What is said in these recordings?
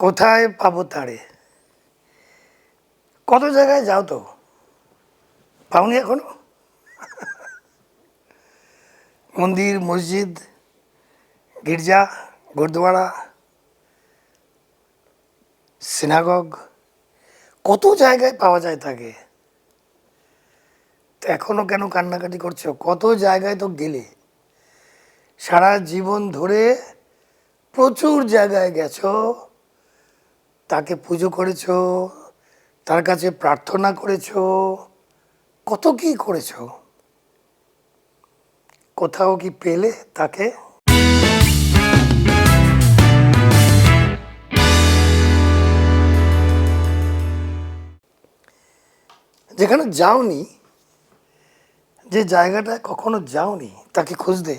কোথায় পাবো তারে? কত জায়গায় যাও তো, পাওনি এখনো? মন্দির, মসজিদ, গির্জা, গুরুদুয়ারা, সিনাগগ, কত জায়গায় পাওয়া যায় তাকে। তো এখনো কেন কান্নাকাটি করছো? কত জায়গায় তো গেলে, সারা জীবন ধরে প্রচুর জায়গায় গেছো, তাকে পুজো করেছো, তার কাছে প্রার্থনা করেছো, কত কি করেছো, কোথাও কি পেলে তাকে? যেখানে যাওনি, যে জায়গাটায় কখনো যাওনি তাকে খুঁজতে,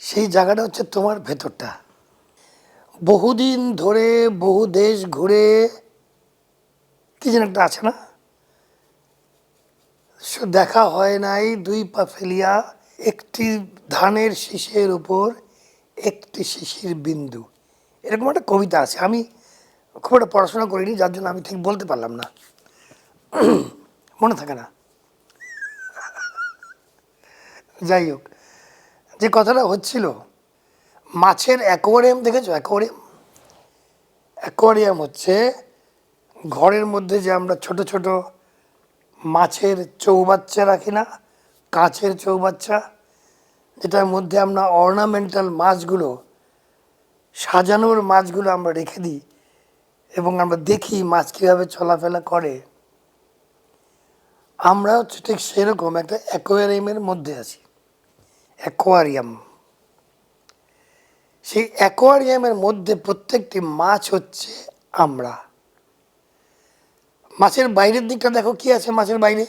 সেই জায়গাটা হচ্ছে তোমার ভেতরটা। বহুদিন ধরে বহু দেশ ঘুরে, কি যেন একটা আছে না, দেখা হয় নাই দুই পা ফেলিয়া, একটি ধানের শীষের উপর একটি শিশির বিন্দু, এরকম একটা কবিতা আছে। আমি খুব একটা পড়াশোনা করিনি, যার জন্য আমি ঠিক বলতে পারলাম না, মনে থাকে না। যাই হোক, যে কথাটা হচ্ছিল, মাছের অ্যাকোয়ারিয়াম দেখেছো? অ্যাকোয়ারিয়াম, অ্যাকোয়ারিয়াম হচ্ছে ঘরের মধ্যে যে আমরা ছোট ছোট মাছের চৌবাচ্চা রাখি না, কাঁচের চৌবাচ্চা, যেটার মধ্যে আমরা অর্নামেন্টাল মাছগুলো, সাজানোর মাছগুলো আমরা রেখে দিই এবং আমরা দেখি মাছ কীভাবে চলাফেরা করে। আমরা হচ্ছে ঠিক সেরকম একটা অ্যাকোয়ারিয়ামের মধ্যে আছি। অ্যাকোয়ারিয়াম, সেই অ্যাকোয়ারিয়ামের মধ্যে প্রত্যেকটি মাছ হচ্ছে আমরা। মাছের বাইরের দিকটা দেখো, কি আছে মাছের বাইরে?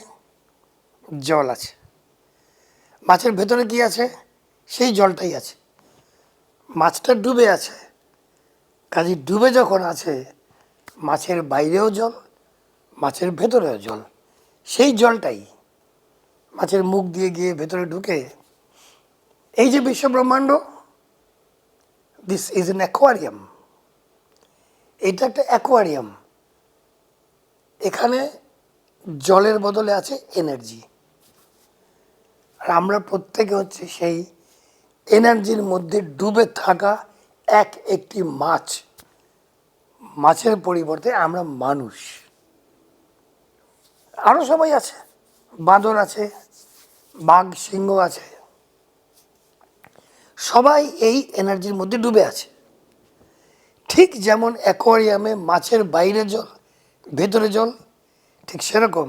জল আছে। মাছের ভেতরে কি আছে? সেই জলটাই আছে। মাছটা ডুবে আছে, কাজে ডুবে যখন আছে, মাছের বাইরেও জল, মাছের ভেতরেও জল, সেই জলটাই মাছের মুখ দিয়ে গিয়ে ভেতরে ঢুকে। এই যে বিশ্ব ব্রহ্মাণ্ড, দিস ইজ এন অ্যাকোয়ারিয়াম। এটা একটা অ্যাকোয়ারিয়াম। এখানে জলের বদলে আছে এনার্জি, আর আমরা প্রত্যেকে হচ্ছে সেই এনার্জির মধ্যে ডুবে থাকা একটি মাছ। মাছের পরিবর্তে আমরা মানুষ। আরও সবাই আছে, বাঁদর আছে, বাঘ, সিংহ আছে, সবাই এই এনার্জির মধ্যে ডুবে আছে। ঠিক যেমন অ্যাকোয়ারিয়ামে মাছের বাইরে জল, ভেতরে জল, ঠিক সেরকম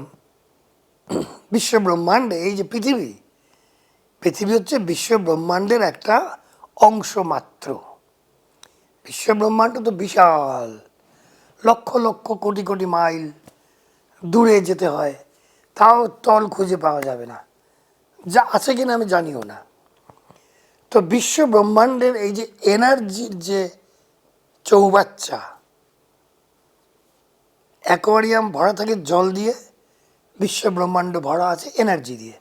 বিশ্ব ব্রহ্মাণ্ডে এই যে পৃথিবী, পৃথিবী হচ্ছে বিশ্ব ব্রহ্মাণ্ডের একটা অংশ মাত্র। বিশ্ব ব্রহ্মাণ্ড তো বিশাল, লক্ষ লক্ষ কোটি কোটি মাইল দূরে যেতে হয়, তাও তল খুঁজে পাওয়া যাবে না, যা আছে কিনা আমি জানিও না। তো বিশ্ব ব্রহ্মাণ্ডের এই যে এনার্জির যে চৌবাচ্চা, অ্যাকোয়ারিয়াম ভরা থাকে জল দিয়ে, বিশ্ব ব্রহ্মাণ্ড ভরা আছে এনার্জি দিয়ে।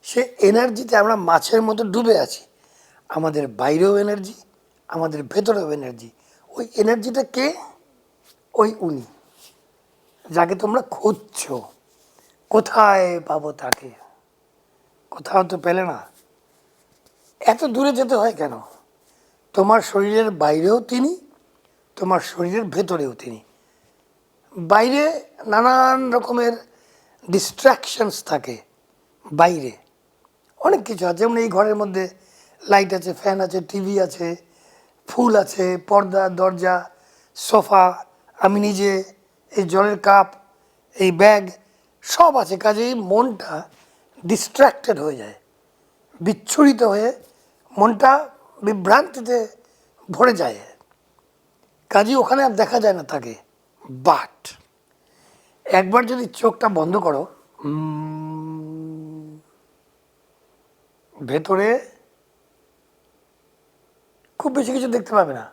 সে এনার্জিতে আমরা মাছের মতো ডুবে আছি। আমাদের বাইরেও এনার্জি, আমাদের ভেতরেও এনার্জি। ওই এনার্জিটা কে? ওই উনি যাকে তোমরা খুঁজছো। কোথায় পাবো তাকে? কোথাও তো পেলে না। এত দূরে যেতে হয় কেন? তোমার শরীরের বাইরেও তিনি, তোমার শরীরের ভেতরেও তিনি। বাইরে নানান রকমের ডিস্ট্র্যাকশনস থাকে, বাইরে অনেক কিছু আছে। যেমন এই ঘরের মধ্যে লাইট আছে, ফ্যান আছে, টিভি আছে, ফুল আছে, পর্দা, দরজা, সোফা, আমি নিজে, এই জলের কাপ, এই ব্যাগ, সব আছে। কাজেই মনটা ডিস্ট্র্যাক্টেড হয়ে যায়, বিচ্ছুরিত হয়ে মনটা বিভ্রান্তিতে ভরে যায়। কাজেই ওখানে আর দেখা যায় না তাকে। বাট একবার যদি চোখটা বন্ধ করো, ভেতরে খুব বেশি কিছু দেখতে পাবে না,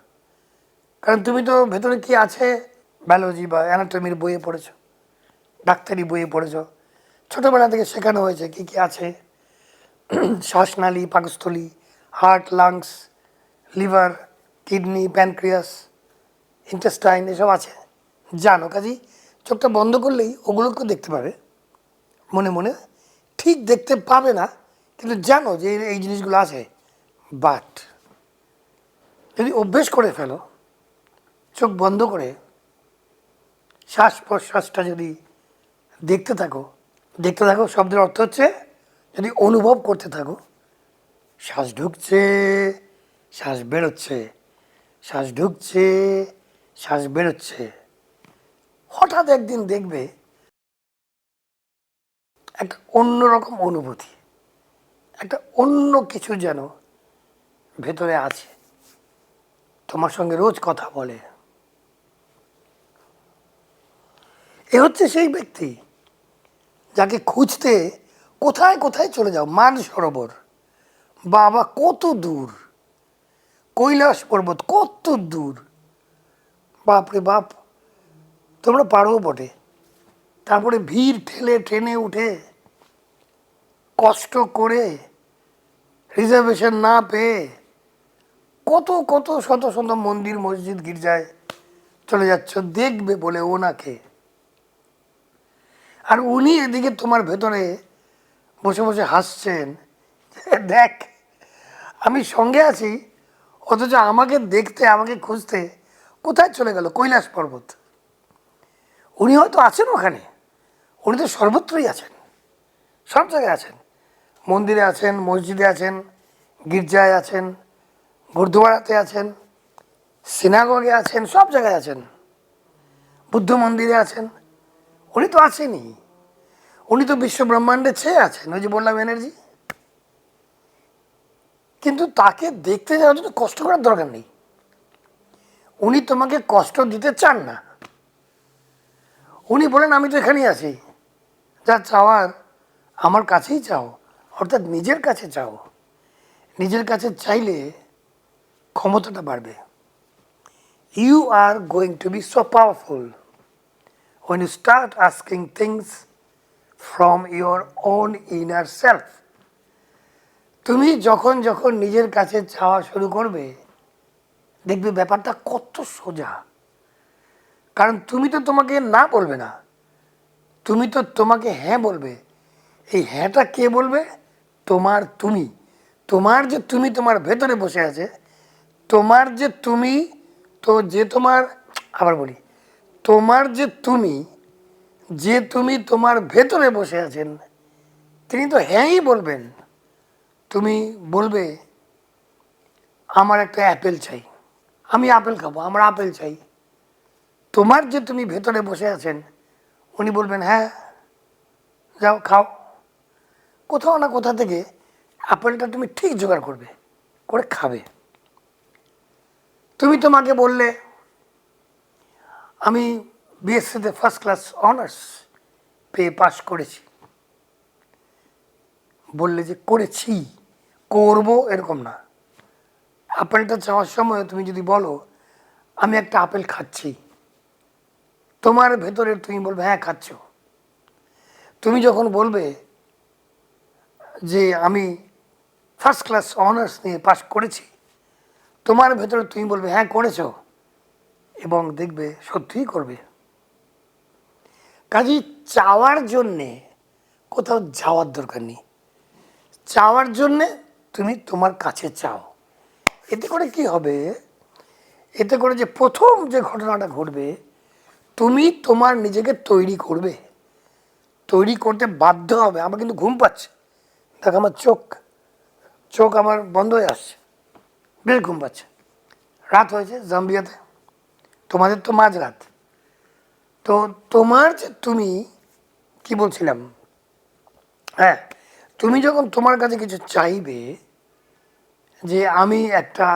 কারণ তুমি তো ভেতরে কি আছে বায়োলজি বা অ্যানাটমির বইয়ে পড়েছো, ডাক্তারি বইয়ে পড়েছো, ছোটোবেলা থেকে শেখানো হয়েছে কি কি আছে। শ্বাসনালী, পাকস্থলী, heart, lungs, liver, kidney, pancreas, intestine এসব আছে, জানো। কাজেই চোখটা বন্ধ করলেই ওগুলোকে দেখতে পাবে মনে মনে। ঠিক দেখতে পাবে না, কিন্তু জানো যে এই জিনিসগুলো আছে। বাট যদি অভ্যেস করে ফেলো, চোখ বন্ধ করে শ্বাস প্রশ্বাসটা যদি দেখতে থাকো, দেখতে থাকো শব্দের অর্থ হচ্ছে যদি অনুভব করতে থাকো, শ্বাস ঢুকছে, শ্বাস বেরোচ্ছে, শ্বাস ঢুকছে, শ্বাস বেরোচ্ছে, হঠাৎ একদিন দেখবে একটা অন্যরকম অনুভূতি, একটা অন্য কিছু যেন ভেতরে আছে, তোমার সঙ্গে রোজ কথা বলে। এ হচ্ছে সেই ব্যক্তি যাকে খুঁজতে কোথায় কোথায় চলে যাও, মানসরোবর, বাবা কত দূর, কৈলাস পর্বত কত দূর, বাপরে বাপ, তোমরা পারো বটে। তারপরে ভিড় ঠেলে ট্রেনে উঠে কষ্ট করে রিজার্ভেশন না পেয়ে কত কত শত শত মন্দির মসজিদ গির্জায় চলে যাচ্ছ দেখবে বলে ওনাকে। আর উনি এদিকে তোমার ভেতরে বসে বসে হাসছেন, দেখ আমি সঙ্গে আছি, অথচ আমাকে দেখতে, আমাকে খুঁজতে কোথায় চলে গেল কৈলাস পর্বত। উনি হয়তো আছেন ওখানে, উনি তো সর্বত্রই আছেন, সব জায়গায় আছেন, মন্দিরে আছেন, মসজিদে আছেন, গির্জায় আছেন, গুরুদুয়ারাতে আছেন, সিনাগগে আছেন, সব জায়গায় আছেন, বুদ্ধ মন্দিরে আছেন। উনি তো আছেনই, উনি তো বিশ্ব ব্রহ্মাণ্ডে ছেয়ে আছেন, ওই যে বললাম এনার্জি। কিন্তু তাকে দেখতে যাওয়ার জন্য কষ্ট করার দরকার নেই, উনি তোমাকে কষ্ট দিতে চান না। উনি বলেন আমি তো এখানেই আছি, যা চাওয়ার আমার কাছেই চাও, অর্থাৎ নিজের কাছে চাও। নিজের কাছে চাইলে ক্ষমতাটা বাড়বে। You are going to be so powerful when you start asking things from your own inner self. তুমি যখন যখন নিজের কাছে চাওয়া শুরু করবে, দেখবে ব্যাপারটা কত সোজা। কারণ তুমি তো তোমাকে না বলবে না, তুমি তো তোমাকে হ্যাঁ বলবে। এই হ্যাঁটা কে বলবে? তোমার তুমি। তোমার যে তুমি তোমার ভেতরে বসে আছে, তোমার যে তুমি, তো যে তোমার, আবার বলি, তোমার যে তুমি, যে তুমি তোমার ভেতরে বসে আছেন, তিনি তো হ্যাঁই বলবেন। তুমি বলবে আমার একটা অ্যাপেল চাই, আমি আপেল খাবো, আমার আপেল চাই। তোমার যে তুমি ভেতরে বসে আছেন, উনি বলবেন হ্যাঁ যাও খাও। কোথাও না কোথা থেকে আপেলটা তুমি ঠিক জোগাড় করবে, করে খাবে। তুমি তোমাকে বললে আমি বিএসসিতে ফার্স্ট ক্লাস অনার্স পেয়ে পাশ করেছি, বললে যে করেছি, করবো এরকম না। আপেলটা চাওয়ার সময় তুমি যদি বলো আমি একটা আপেল খাচ্ছি, তোমার ভেতরে তুমি বলবে হ্যাঁ খাচ্ছ। তুমি যখন বলবে যে আমি ফার্স্ট ক্লাস অনার্স নিয়ে পাশ করেছি, তোমার ভেতরে তুমি বলবে হ্যাঁ করেছ, এবং দেখবে সত্যিই করবে। কাজেই চাওয়ার জন্যে কোথাও যাওয়ার দরকার নেই, চাওয়ার জন্যে তুমি তোমার কাছে চাও। এতে করে কি হবে? এতে করে যে প্রথম যে ঘটনাটা ঘটবে, তুমি তোমার নিজেকে তৈরি করবে, তৈরি করতে বাধ্য হবে। আমার কিন্তু ঘুম পাচ্ছে, দেখ আমার চোখ চোখ আমার বন্ধ হয়ে আসছে, বেশ ঘুম পাচ্ছে। রাত হয়েছে জাম্বিয়াতে, তোমাদের তো মাঝরাত। তো তোমার যে তুমি, কি বলছিলাম, হ্যাঁ, তুমি যখন তোমার কাছে কিছু চাইবে, যে আমি একটা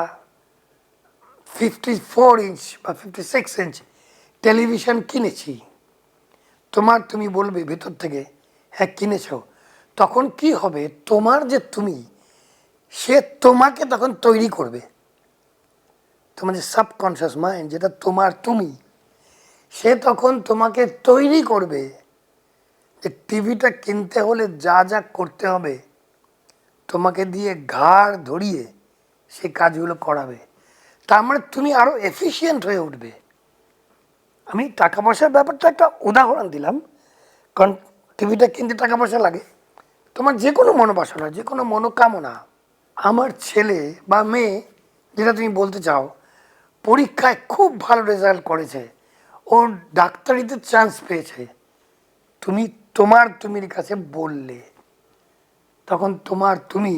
54 ইঞ্চ বা 56 ইঞ্চ টেলিভিশন কিনেছি, তুমি বলবে ভেতর থেকে হ্যাঁ কিনেছ, তখন কি হবে? তোমার যে তুমি, সে তোমাকে তখন তৈরি করবে। তোমার যে সাবকনশিয়াস মাইন্ড, যেটা তোমার তুমি, সে তখন তোমাকে তৈরি করবে যে টিভিটা কিনতে হলে যা যা করতে হবে, তোমাকে দিয়ে ঘাড় ধরিয়ে সে কাজগুলো করাবে। তার মানে তুমি আরও এফিশিয়েন্ট হয়ে উঠবে। আমি টাকা পয়সার ব্যাপারটা একটা উদাহরণ দিলাম, কারণ টিভিটা কিনতে টাকা পয়সা লাগে। তোমার যে কোনো মনোবাসনা, যে কোনো মনোকামনা, আমার ছেলে বা মেয়ে, যেটা তুমি বলতে চাও, পরীক্ষায় খুব ভালো রেজাল্ট করেছে, ওর ডাক্তারিতে চান্স পেয়েছে, তুমি তুমির কাছে বললে, তখন তুমি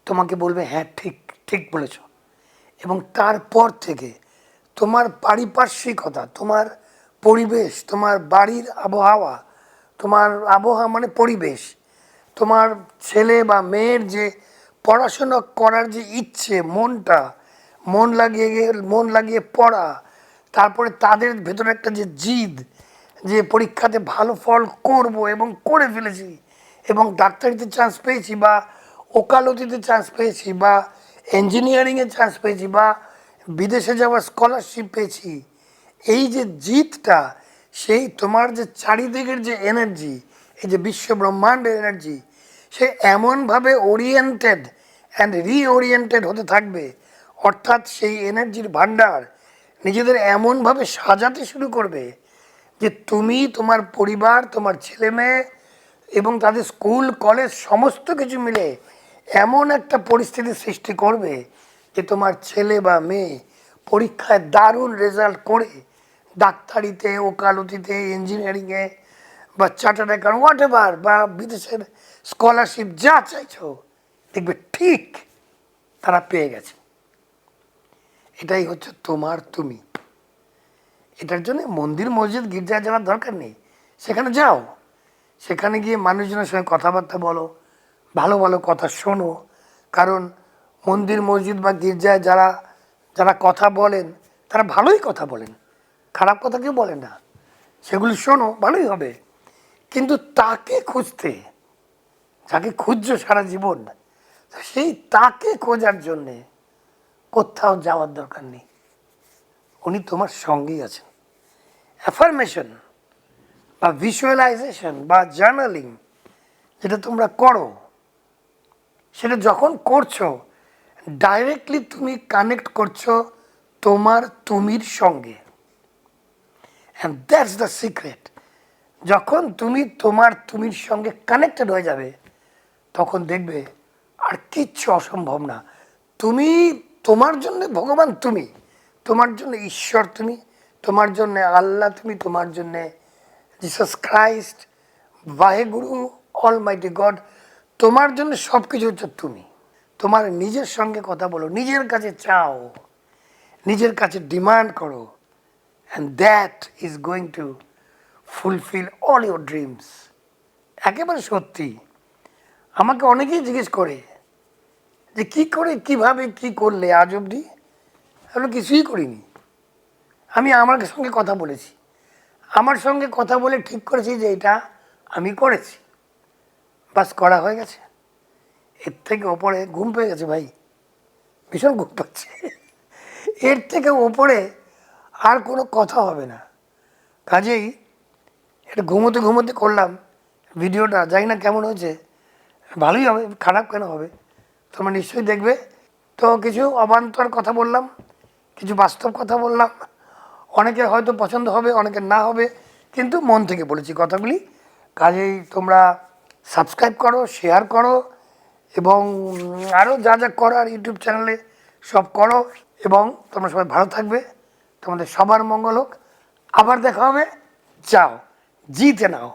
তোমাকে বলবে হ্যাঁ ঠিক ঠিক বলেছ। এবং তারপর থেকে তোমার পারিপার্শ্বিকতা, তোমার পরিবেশ, তোমার বাড়ির আবহাওয়া, তোমার আবহাওয়া মানে পরিবেশ, তোমার ছেলে বা মেয়ের যে পড়াশোনা করার যে ইচ্ছে, মন লাগিয়ে পড়া, তারপরে তাদের ভেতরে একটা যে জিদ, যে পরীক্ষাতে ভালো ফল করব এবং করে ফেলেছি, এবং ডাক্তারিতে চান্স পেয়েছি, বা ওকালতিতে চান্স পেয়েছি, বা ইঞ্জিনিয়ারিংয়ে চান্স পেয়েছি, বা বিদেশে যাওয়ার স্কলারশিপ পেয়েছি, এই যে জিতটা, সেই তোমার যে চারিদিকের যে এনার্জি, এই যে বিশ্ব ব্রহ্মাণ্ডের এনার্জি, সে এমনভাবে ওরিয়েন্টেড অ্যান্ড রিওরিয়েন্টেড হতে থাকবে, অর্থাৎ সেই এনার্জির ভাণ্ডার নিজেদের এমনভাবে সাজাতে শুরু করবে যে তুমি, তোমার পরিবার, তোমার ছেলে মেয়ে এবং তাদের স্কুল কলেজ সমস্ত কিছু মিলে এমন একটা পরিস্থিতি সৃষ্টি করবে যে তোমার ছেলে বা মেয়ে পরীক্ষায় দারুণ রেজাল্ট করে ডাক্তারিতে, ওকালতিতে, ইঞ্জিনিয়ারিংয়ে, বা চার্টার্ড অ্যাকাউন্ট, হোয়াট এভার, বা বিদেশের স্কলারশিপ যা চাইছো, দেখবে ঠিক তারা পেয়ে গেছে। এটাই হচ্ছে তুমি। এটার জন্য মন্দির মসজিদ গির্জায় যাওয়ার দরকার নেই, সেখানে যাও, সেখানে গিয়ে মানুষজনের সঙ্গে কথাবার্তা বলো, ভালো ভালো কথা শোনো। কারণ মন্দির মসজিদ বা গির্জায় যারা যারা কথা বলেন, তারা ভালোই কথা বলেন, খারাপ কথা কেউ বলে না, সেগুলি শোনো, ভালোই হবে। কিন্তু তাকে খুঁজতে, যাকে খুঁজছো সারা জীবন, সেই তাকে খোঁজার জন্যে কোথাও যাওয়ার দরকার নেই, উনি তোমার সঙ্গেই আছেন। অ্যাফার্মেশন বা ভিজুয়ালাইজেশন বা জার্নালিং যেটা তোমরা করো, সেটা যখন করছো, ডাইরেক্টলি তুমি কানেক্ট করছো তুমির সঙ্গে, অ্যান্ড দ্যাটস দ্য সিক্রেট। যখন তুমির সঙ্গে কানেক্টেড হয়ে যাবে, তখন দেখবে আর কিচ্ছু অসম্ভব না। তোমার জন্য ভগবান তুমি, তোমার জন্য ঈশ্বর তুমি, তোমার জন্য আল্লাহ তুমি, তোমার জন্যে জিসাস ক্রাইস্ট, বাহেগুরু, অলমাইটি গড, তোমার জন্য সব কিছু হচ্ছে তুমি। তোমার নিজের সঙ্গে কথা বলো, নিজের কাছে চাও, নিজের কাছে ডিমান্ড করো, and that is going to fulfil all your dreams. একেবারে সত্যি। আমাকে অনেকেই জিজ্ঞেস করে যে কী করে, কীভাবে, কী করলে আজ অবধি। আমি কিছুই করিনি, আমি আমার সঙ্গে কথা বলেছি, আমার সঙ্গে কথা বলে ঠিক করেছি যে এটা আমি করেছি, বাস করা হয়ে গেছে। এর থেকে ওপরে ঘুম পেয়ে গেছে ভাই, ভীষণ ঘুম পাচ্ছে, এর থেকে ওপরে আর কোনো কথা হবে না। কাজেই এটা ঘুমোতে ঘুমোতে করলাম ভিডিওটা, জানি না কেমন হয়েছে, ভালোই হবে, খারাপ কেন হবে, তোমরা নিশ্চয়ই দেখবে। তো কিছু অবান্তর কথা বললাম, কিছু বাস্তব কথা বললাম, অনেকের হয়তো পছন্দ হবে, অনেকের না হবে, কিন্তু মন থেকে বলেছি কথাগুলি। কাজেই তোমরা সাবস্ক্রাইব করো, শেয়ার করো, এবং আরও যা যা করার ইউটিউব চ্যানেলে সব করো, এবং তোমরা সবাই ভালো থাকবে, তোমাদের সবার মঙ্গল হোক। আবার দেখা হবে, যাও জিতে নাও।